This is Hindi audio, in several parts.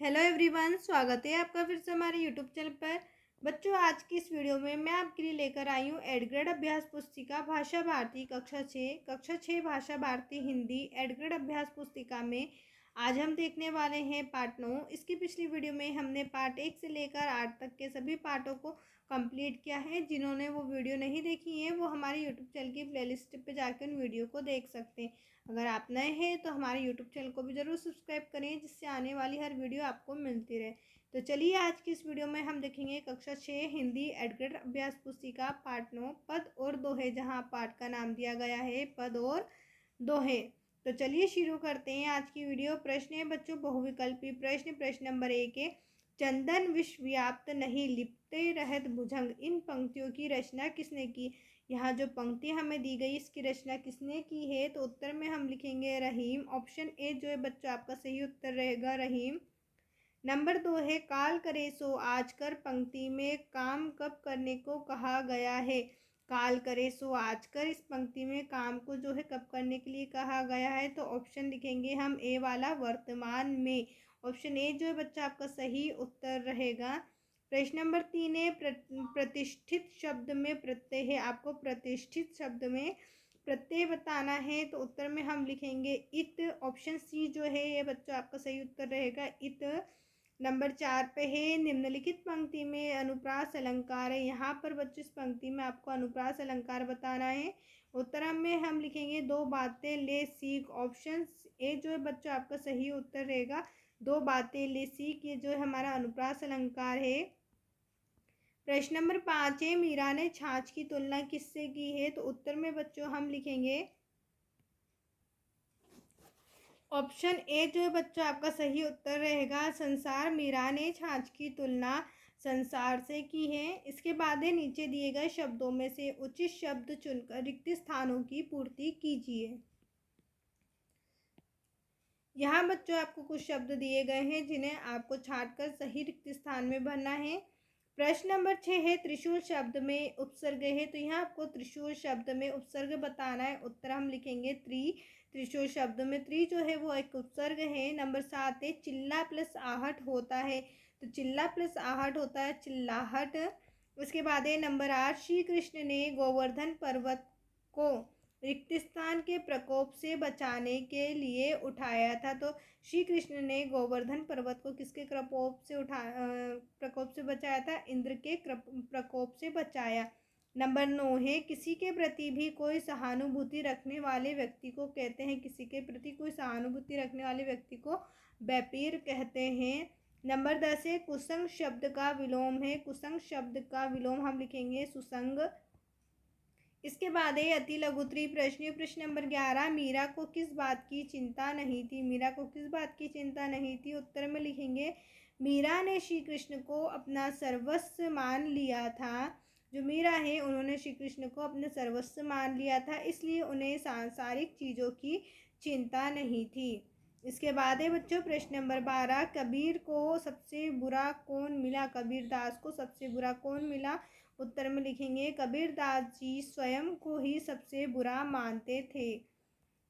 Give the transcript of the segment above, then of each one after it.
हेलो एवरीवन, स्वागत है आपका फिर से हमारे यूट्यूब चैनल पर। बच्चों, आज की इस वीडियो में मैं आपके लिए लेकर आई हूँ एड ग्रेड अभ्यास पुस्तिका भाषा भारती कक्षा 6 भाषा भारती हिंदी एड ग्रेड अभ्यास पुस्तिका में आज हम देखने वाले हैं पार्ट 9। इसकी पिछली वीडियो में हमने पार्ट 1 से लेकर 8 तक के सभी पार्टों को कंप्लीट किया है। जिन्होंने वो वीडियो नहीं देखी है वो हमारे यूट्यूब चैनल की प्लेलिस्ट पे जाकर उन वीडियो को देख सकते हैं। अगर आप नए हैं तो हमारे यूट्यूब चैनल को भी ज़रूर सब्सक्राइब करें, जिससे आने वाली हर वीडियो आपको मिलती रहे। तो चलिए, आज की इस वीडियो में हम देखेंगे कक्षा 6 हिंदी एड ग्रेड अभ्यास पुस्तिका पार्ट 9 पद और दोहे, जहां पार्ट का नाम दिया गया है पद और दोहे। तो चलिए शुरू करते हैं आज की वीडियो। प्रश्न है बच्चों बहुविकल्पी प्रश्न। प्रश्न नंबर 1 है, चंदन विश्व व्याप्त नहीं लिपटे रहत भुजंग, इन पंक्तियों की रचना किसने की। यहाँ जो पंक्ति हमें दी गई इसकी रचना किसने की है, तो उत्तर में हम लिखेंगे रहीम। ऑप्शन ए जो है बच्चों आपका सही उत्तर रहेगा रहीम। नंबर 2 है, काल करे सो आज कर, पंक्ति में काम कब करने को कहा गया है। काल करे सो आज कर, इस पंक्ति में काम को जो है कब करने के लिए कहा गया है, तो ऑप्शन लिखेंगे हम ए वाला वर्तमान में। ऑप्शन ए जो है बच्चा आपका सही उत्तर रहेगा। प्रश्न नंबर 3 है, प्रतिष्ठित शब्द में प्रत्यय है। आपको प्रतिष्ठित शब्द में प्रत्यय बताना है, तो उत्तर में हम लिखेंगे इत। ऑप्शन सी जो है ये बच्चों आपका सही उत्तर रहेगा इत। नंबर 4 पे है, निम्नलिखित पंक्ति में अनुप्रास अलंकार है। यहाँ पर बच्चों इस पंक्ति में आपको अनुप्रास अलंकार बताना है। उत्तर में हम लिखेंगे दो बातें ले सीख। ऑप्शन ए जो है बच्चों आपका सही उत्तर रहेगा दो बातें ले सीख, ये जो है हमारा अनुप्रास अलंकार है। प्रश्न नंबर 5 है, मीरा ने छाछ की तुलना किससे की है, तो उत्तर में बच्चों हम लिखेंगे ऑप्शन ए जो है बच्चों आपका सही उत्तर रहेगा संसार। मीरा ने छाछ की तुलना संसार से की है। इसके बाद है, नीचे दिए गए शब्दों में से उचित शब्द चुनकर रिक्त स्थानों की पूर्ति कीजिए। यहाँ बच्चों आपको कुछ शब्द दिए गए हैं जिन्हें आपको छांटकर सही रिक्त स्थान में भरना है। प्रश्न नंबर 6 है, त्रिशूल शब्द में उपसर्ग है, तो यहाँ आपको त्रिशूल शब्द में उपसर्ग बताना है। उत्तर हम लिखेंगे त्रि। त्रिशूल शब्द में त्रि जो है वो एक उपसर्ग है। नंबर 7 है, चिल्ला प्लस आहट होता है, तो चिल्ला प्लस आहट होता है चिल्लाहट। उसके बाद है नंबर 8, श्री कृष्ण ने गोवर्धन पर्वत को रिक्त स्थान के प्रकोप से बचाने के लिए उठाया था। तो श्री कृष्ण ने गोवर्धन पर्वत को किसके प्रकोप से बचाया था, इंद्र के प्रकोप से बचाया। नंबर 9 है, किसी के प्रति भी कोई सहानुभूति रखने वाले व्यक्ति को कहते हैं, किसी के प्रति कोई सहानुभूति रखने वाले व्यक्ति को व्यापीर कहते हैं। नंबर 10 है, कुसंग शब्द का विलोम है, कुसंग शब्द का विलोम हम लिखेंगे सुसंग। इसके बाद है अति लघुत्तरी प्रश्न। प्रश्न नंबर 11, मीरा को किस बात की चिंता नहीं थी। मीरा को किस बात की चिंता नहीं थी, उत्तर में लिखेंगे मीरा ने श्री कृष्ण को अपना सर्वस्व मान लिया था। जो मीरा है उन्होंने श्री कृष्ण को अपना सर्वस्व मान लिया था, इसलिए उन्हें सांसारिक चीज़ों की चिंता नहीं थी। इसके बाद है बच्चों प्रश्न नंबर 12, कबीर को सबसे बुरा कौन मिला। कबीर दास को सबसे बुरा कौन मिला, उत्तर में लिखेंगे कबीर दास जी स्वयं को ही सबसे बुरा मानते थे।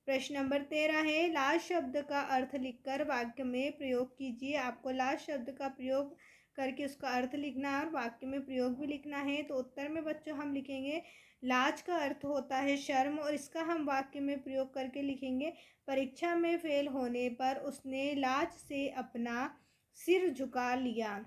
प्रश्न नंबर 13 है, लाश शब्द का अर्थ लिखकर वाक्य में प्रयोग कीजिए। आपको लाश शब्द का प्रयोग करके उसका अर्थ लिखना है और वाक्य में प्रयोग भी लिखना है। तो उत्तर में बच्चों हम लिखेंगे लाज का अर्थ होता है शर्म, और इसका हम वाक्य में प्रयोग करके लिखेंगे परीक्षा में फेल होने पर उसने लाज से अपना सिर झुका लिया।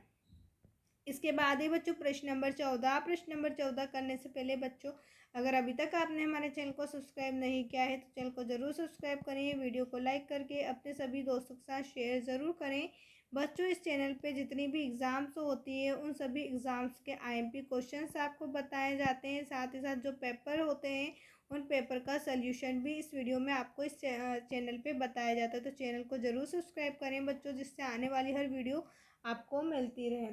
इसके बाद ही बच्चों प्रश्न नंबर 14। प्रश्न नंबर 14 करने से पहले बच्चों, अगर अभी तक आपने हमारे चैनल को सब्सक्राइब नहीं किया है तो चैनल को ज़रूर सब्सक्राइब करें। वीडियो को लाइक करके अपने सभी दोस्तों के साथ शेयर ज़रूर करें। बच्चों, इस चैनल पे जितनी भी एग्ज़ाम्स होती है उन सभी एग्ज़ाम्स के IMP क्वेश्चंस आपको बताए जाते हैं। साथ ही साथ जो पेपर होते हैं उन पेपर का सल्यूशन भी इस वीडियो में आपको इस चैनल पे बताया जाता है। तो चैनल को ज़रूर सब्सक्राइब करें बच्चों, जिससे आने वाली हर वीडियो आपको मिलती रहे।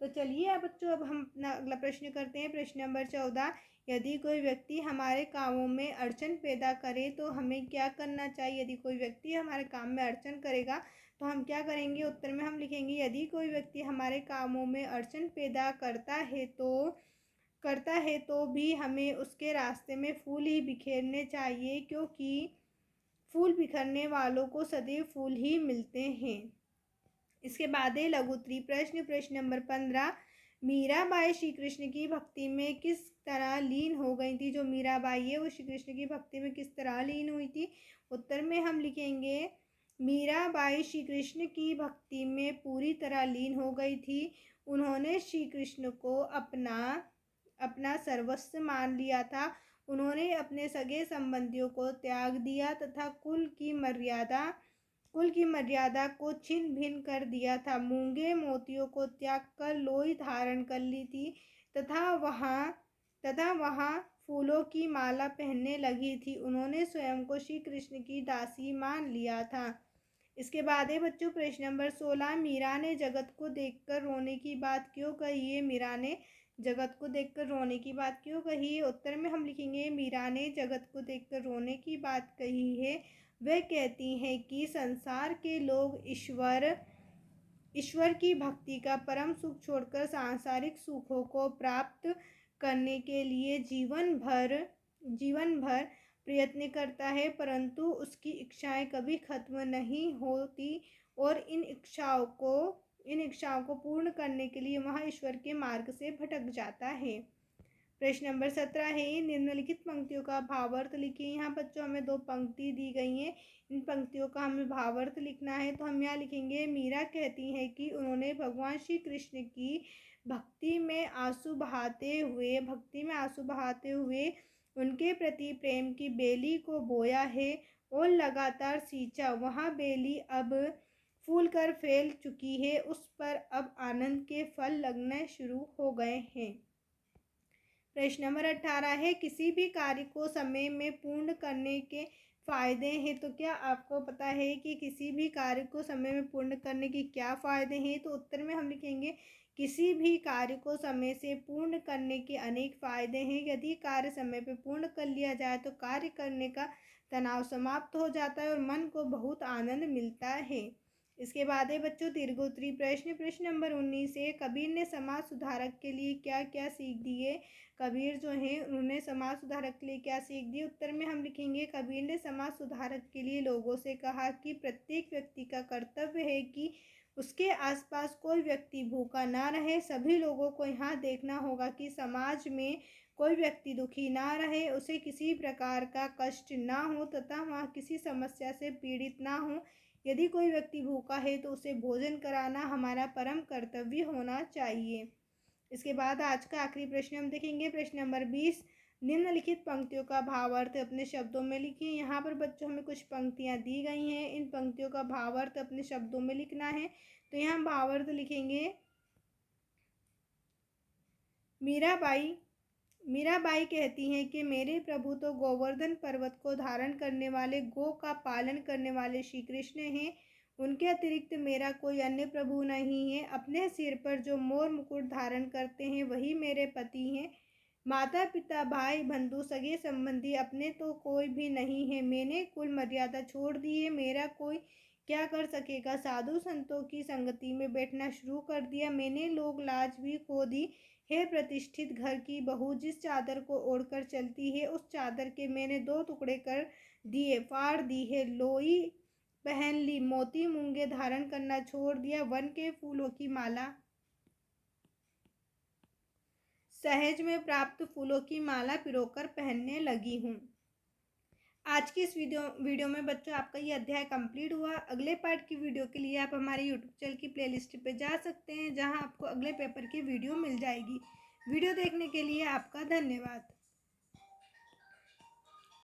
तो चलिए अब बच्चों, अब हम अपना अगला प्रश्न करते हैं। प्रश्न नंबर 14, यदि कोई व्यक्ति हमारे कामों में अड़चन पैदा करे तो हमें क्या करना चाहिए। यदि कोई व्यक्ति हमारे काम में अड़चन करेगा तो हम क्या करेंगे, उत्तर में हम लिखेंगे यदि कोई व्यक्ति हमारे कामों में अड़चन पैदा करता है तो भी हमें उसके रास्ते में फूल ही बिखेरने चाहिए, क्योंकि फूल बिखरने वालों को सदैव फूल ही मिलते हैं। इसके बाद है लघुत्तरी प्रश्न। प्रश्न नंबर 15, मीराबाई श्री कृष्ण की भक्ति में किस तरह लीन हो गई थी। जो मीराबाई है वो श्री कृष्ण की भक्ति में किस तरह लीन हुई थी। उत्तर में हम लिखेंगे मीराबाई श्री कृष्ण की भक्ति में पूरी तरह लीन हो गई थी। उन्होंने श्री कृष्ण को अपना सर्वस्व मान लिया था। उन्होंने अपने सगे संबंधियों को त्याग दिया तथा कुल की मर्यादा को छिन्न भिन्न कर दिया था। मूंगे मोतियों को त्याग कर लोई धारण कर ली थी तथा वहाँ फूलों की माला पहनने लगी थी। उन्होंने स्वयं को श्री कृष्ण की दासी मान लिया था। इसके बाद है बच्चों प्रश्न नंबर 16, मीरा ने जगत को देखकर रोने की बात क्यों कही है। मीरा ने जगत को देखकर रोने की बात क्यों कही है। उत्तर में हम लिखेंगे मीरा ने जगत को देखकर रोने की बात कही है। वह कहती हैं कि संसार के लोग ईश्वर की भक्ति का परम सुख छोड़कर सांसारिक सुखों को प्राप्त करने के लिए जीवन भर प्रयत्न करता है, परंतु उसकी इच्छाएं कभी खत्म नहीं होती और इन इच्छाओं को पूर्ण करने के लिए वह ईश्वर के मार्ग से भटक जाता है। प्रश्न नंबर 17 है निम्नलिखित पंक्तियों का भावार्थ लिखिए। यहाँ बच्चों हमें 2 पंक्ति दी गई हैं, इन पंक्तियों का हमें भावार्थ लिखना है। तो हम यहाँ लिखेंगे मीरा कहती है कि उन्होंने भगवान श्री कृष्ण की भक्ति में आंसू बहाते हुए उनके प्रति प्रेम की बेली को बोया है और लगातार सींचा। वह बेली अब फूल कर फैल चुकी है, उस पर अब आनंद के फल लगने शुरू हो गए हैं। प्रश्न नंबर 18 है किसी भी कार्य को समय में पूर्ण करने के फायदे हैं। तो क्या आपको पता है कि किसी भी कार्य को समय में पूर्ण करने के क्या फायदे हैं। तो उत्तर में हम लिखेंगे किसी भी कार्य को समय से पूर्ण करने के अनेक फायदे हैं। यदि कार्य समय पर पूर्ण कर लिया जाए तो कार्य करने का तनाव समाप्त हो जाता है और मन को बहुत आनंद मिलता है। इसके बाद है बच्चों दीर्घोत्तरी प्रश्न। प्रश्न नंबर 19 है कबीर ने समाज सुधारक के लिए क्या क्या सीख दिए। कबीर जो है उन्होंने समाज सुधारक के लिए क्या सीख दी। उत्तर में हम लिखेंगे कबीर ने समाज सुधारक के लिए लोगों से कहा कि प्रत्येक व्यक्ति का कर्तव्य है कि उसके आसपास कोई व्यक्ति भूखा ना रहे। सभी लोगों को यहाँ देखना होगा कि समाज में कोई व्यक्ति दुखी ना रहे, उसे किसी प्रकार का कष्ट ना हो तथा वह किसी समस्या से पीड़ित ना हो। यदि कोई व्यक्ति भूखा है तो उसे भोजन कराना हमारा परम कर्तव्य होना चाहिए। इसके बाद आज का आखिरी प्रश्न हम देखेंगे प्रश्न नंबर 20, निम्नलिखित पंक्तियों का भावार्थ अपने शब्दों में लिखिए। यहाँ पर बच्चों हमें कुछ पंक्तियाँ दी गई हैं, इन पंक्तियों का भावार्थ अपने शब्दों में लिखना है। तो यहाँ भावार्थ लिखेंगे मीराबाई कहती हैं कि मेरे प्रभु तो गोवर्धन पर्वत को धारण करने वाले, गो का पालन करने वाले श्री कृष्ण हैं। उनके अतिरिक्त मेरा कोई अन्य प्रभु नहीं है। अपने सिर पर जो मोर मुकुट धारण करते हैं वही मेरे पति हैं। माता पिता भाई बंधु सगे संबंधी अपने तो कोई भी नहीं है। मैंने कुल मर्यादा छोड़ दी है, मेरा कोई क्या कर सकेगा। साधु संतों की संगति में बैठना शुरू कर दिया, मैंने लोग लाज भी खो दी। हे प्रतिष्ठित घर की बहू, जिस चादर को ओढ़कर चलती है उस चादर के मैंने 2 टुकड़े कर दिए, फाड़ दी है। लोई पहन ली, मोती मूंगे धारण करना छोड़ दिया, वन के फूलों की माला सहज में प्राप्त फूलों की माला पिरोकर पहनने लगी हूँ। आज की इस वीडियो में बच्चों आपका ये अध्याय कंप्लीट हुआ। अगले पार्ट की वीडियो के लिए आप हमारे यूट्यूब चैनल की प्लेलिस्ट पे जा सकते हैं, जहां आपको अगले पेपर की वीडियो मिल जाएगी। वीडियो देखने के लिए आपका धन्यवाद।